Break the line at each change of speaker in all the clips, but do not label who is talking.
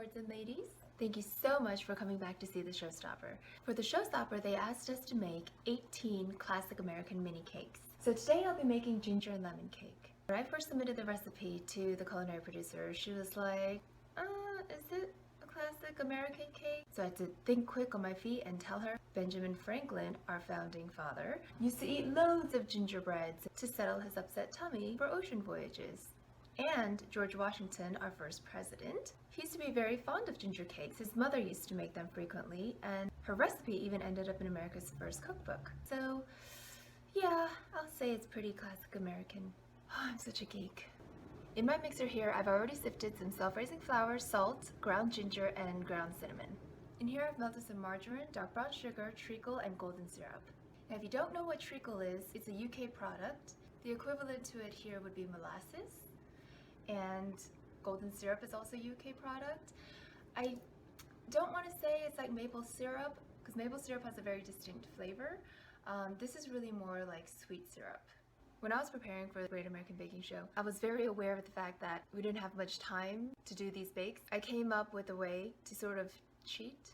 lords and ladies. Thank you so much for coming back to see the showstopper. For the showstopper, they asked us to make 18 classic American mini cakes. So today I'll be making ginger and lemon cake. When I first submitted the recipe to the culinary producer, she was like, is it a classic American cake? So I had to think quick on my feet and tell her Benjamin Franklin, our founding father, used to eat loads of gingerbreads to settle his upset tummy for ocean voyages. And George Washington, our first president, he used to be very fond of ginger cakes. His mother used to make them frequently, and her recipe even ended up in America's first cookbook. So yeah, I'll say it's pretty classic American. Oh, I'm such a geek. In my mixer here, I've already sifted some self-raising flour, salt, ground ginger, and ground cinnamon. In here, I've melted some margarine, dark brown sugar, treacle, and golden syrup. Now, if you don't know what treacle is, it's a UK product. The equivalent to it here would be molasses, and golden syrup is also a UK product. I don't want to say it's like maple syrup, because maple syrup has a very distinct flavor. This is really more like sweet syrup. When I was preparing for the Great American Baking Show, I was very aware of the fact that we didn't have much time to do these bakes. I came up with a way to sort of cheat.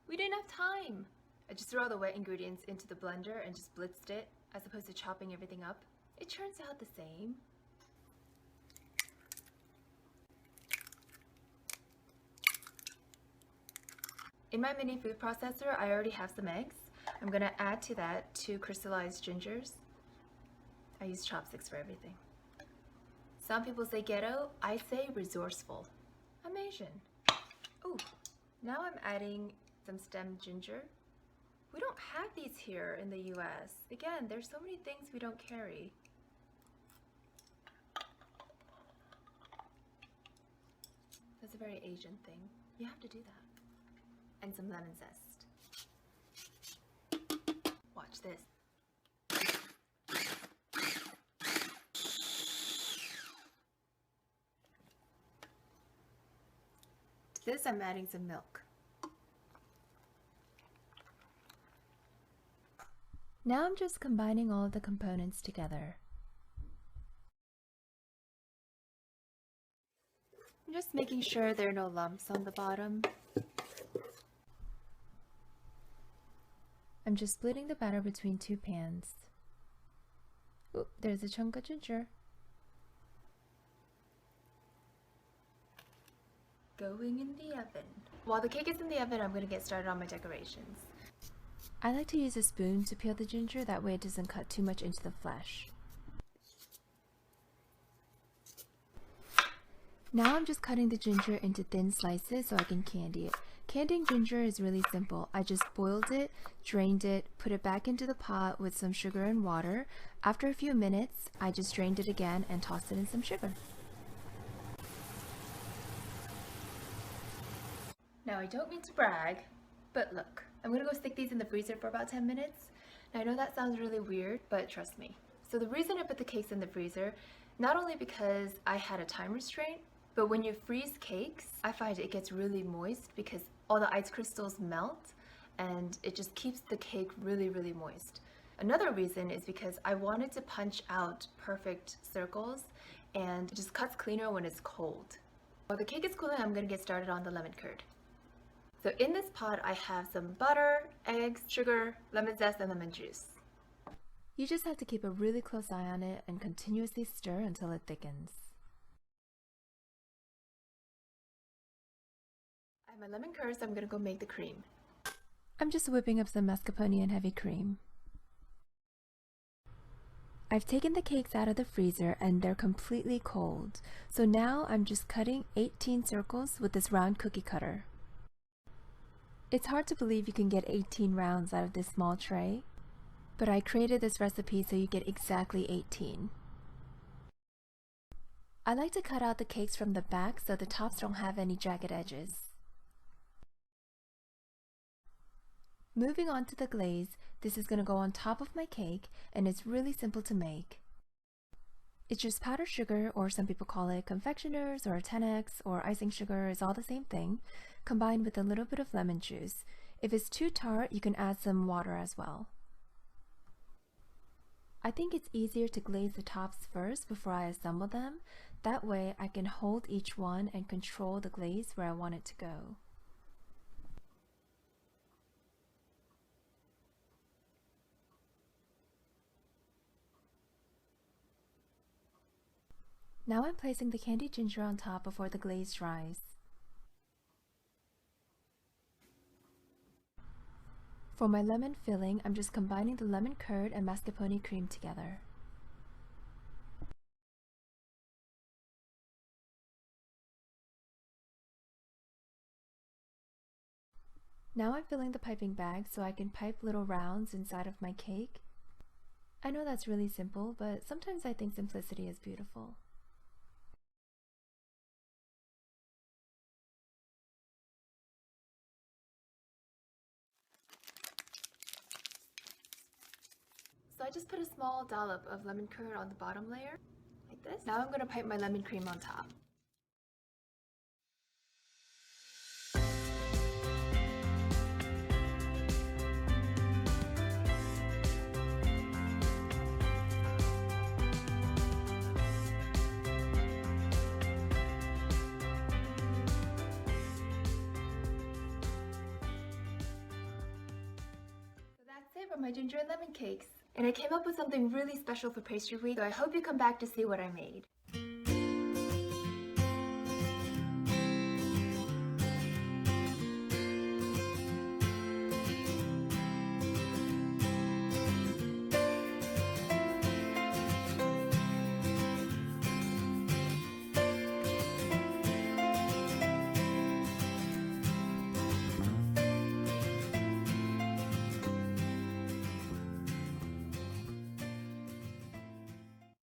We didn't have time. I just threw all the wet ingredients into the blender and just blitzed it, as opposed to chopping everything up. It turns out the same. In my mini food processor, I already have some eggs. I'm gonna add to that 2 crystallized gingers. I use chopsticks for everything. Some people say ghetto, I say resourceful. I'm Asian. Oh, now I'm adding some stemmed ginger. We don't have these here in the US. Again, there's so many things we don't carry. That's a very Asian thing. You have to do that. And some lemon zest. Watch this. To this, I'm adding some milk. Now I'm just combining all of the components together. I'm just making sure there are no lumps on the bottom. I'm just splitting the batter between 2 pans. Oop, there's a chunk of ginger. Going in the oven. While the cake is in the oven, I'm going to get started on my decorations. I like to use a spoon to peel the ginger, that way it doesn't cut too much into the flesh. Now I'm just cutting the ginger into thin slices so I can candy it. Candying ginger is really simple. I just boiled it, drained it, put it back into the pot with some sugar and water. After a few minutes, I just drained it again and tossed it in some sugar. Now I don't mean to brag, but look, I'm gonna go stick these in the freezer for about 10 minutes. Now I know that sounds really weird, but trust me. So the reason I put the cakes in the freezer, not only because I had a time restraint, but when you freeze cakes, I find it gets really moist because all the ice crystals melt and it just keeps the cake really, really moist. Another reason is because I wanted to punch out perfect circles and it just cuts cleaner when it's cold. While the cake is cooling, I'm gonna get started on the lemon curd. So in this pot, I have some butter, eggs, sugar, lemon zest, and lemon juice. You just have to keep a really close eye on it and continuously stir until it thickens. I have my lemon curd, so I'm gonna go make the cream. I'm just whipping up some mascarpone and heavy cream. I've taken the cakes out of the freezer and they're completely cold. So now I'm just cutting 18 circles with this round cookie cutter. It's hard to believe you can get 18 rounds out of this small tray, but I created this recipe so you get exactly 18. I like to cut out the cakes from the back so the tops don't have any jagged edges. Moving on to the glaze, this is going to go on top of my cake and it's really simple to make. It's just powdered sugar, or some people call it confectioners or 10x, or icing sugar is all the same thing, combined with a little bit of lemon juice. If it's too tart, you can add some water as well. I think it's easier to glaze the tops first before I assemble them. That way I can hold each one and control the glaze where I want it to go. Now I'm placing the candied ginger on top before the glaze dries. For my lemon filling, I'm just combining the lemon curd and mascarpone cream together. Now I'm filling the piping bag so I can pipe little rounds inside of my cake. I know that's really simple, but sometimes I think simplicity is beautiful. So I just put a small dollop of lemon curd on the bottom layer, like this. Now I'm going to pipe my lemon cream on top. That's it for my ginger and lemon cakes. And I came up with something really special for pastry week, so I hope you come back to see what I made.